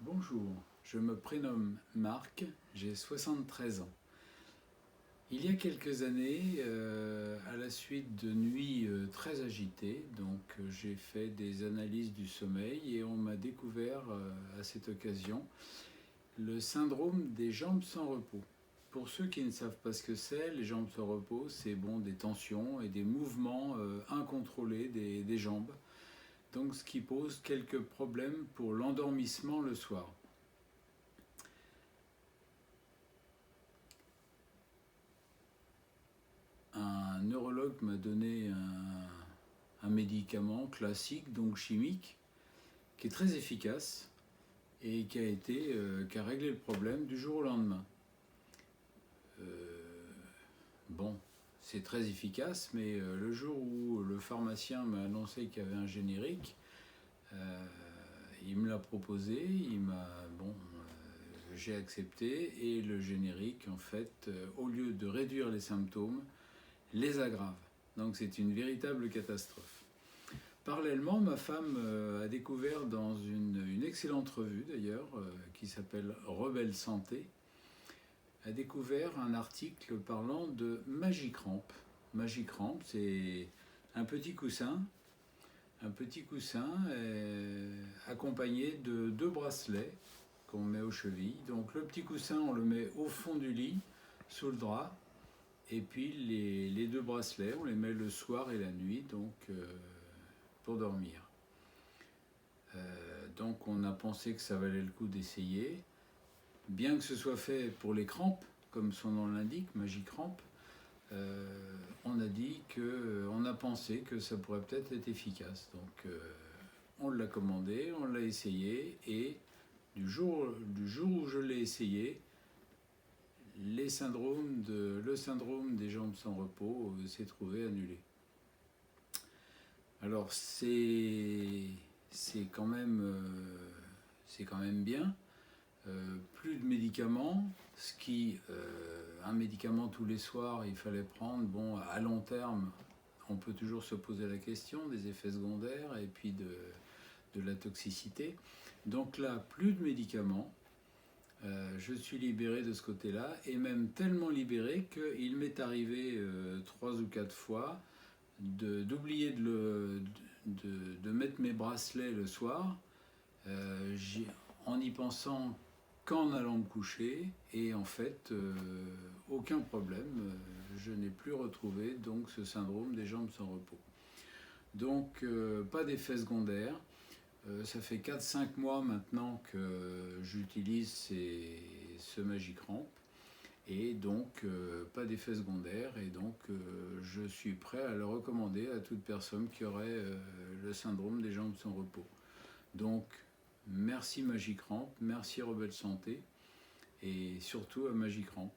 Bonjour, je me prénomme Marc, j'ai 73 ans. Il y a quelques années, à la suite de nuits très agitées, j'ai fait des analyses du sommeil et on m'a découvert à cette occasion le syndrome des jambes sans repos. Pour ceux qui ne savent pas ce que c'est, les jambes sans repos, c'est des tensions et des mouvements incontrôlés des jambes, donc ce qui pose quelques problèmes pour l'endormissement le soir. Un neurologue m'a donné un médicament classique, donc chimique, qui est très efficace et qui a réglé le problème du jour au lendemain. Bon, c'est très efficace, mais le jour où le pharmacien m'a annoncé qu'il y avait un générique, il me l'a proposé, j'ai accepté, et le générique, en fait, au lieu de réduire les symptômes, les aggrave. Donc c'est une véritable catastrophe. Parallèlement, ma femme a découvert dans une excellente revue d'ailleurs, qui s'appelle Rebelle Santé, a découvert un article parlant de Magicramp. Magicramp, c'est un petit coussin accompagné de 2 bracelets qu'on met aux chevilles. Donc le petit coussin, on le met au fond du lit, sous le drap, et puis les 2 bracelets, on les met le soir et la nuit, pour dormir. Donc on a pensé que ça valait le coup d'essayer. Bien que ce soit fait pour les crampes, comme son nom l'indique, Magicramp, on a pensé que ça pourrait peut-être être efficace. Donc on l'a commandé, on l'a essayé, et du jour où je l'ai essayé, le syndrome des jambes sans repos s'est trouvé annulé. Alors c'est quand même bien. Plus de médicaments, un médicament tous les soirs il fallait prendre. Bon, à long terme, on peut toujours se poser la question des effets secondaires et puis de la toxicité. Donc là, plus de médicaments. Je suis libéré de ce côté-là, et même tellement libéré qu'il m'est arrivé 3 ou 4 fois d'oublier de mettre mes bracelets le soir, en y pensant qu'en allant me coucher, et en fait aucun problème, je n'ai plus retrouvé donc ce syndrome des jambes sans repos. Donc pas d'effet secondaire. Ça fait 4-5 mois maintenant que j'utilise ce Magicramp, et donc pas d'effet secondaire, et donc je suis prêt à le recommander à toute personne qui aurait le syndrome des jambes sans repos. Donc merci Magicramp, merci Rebelle Santé, et surtout à Magicramp.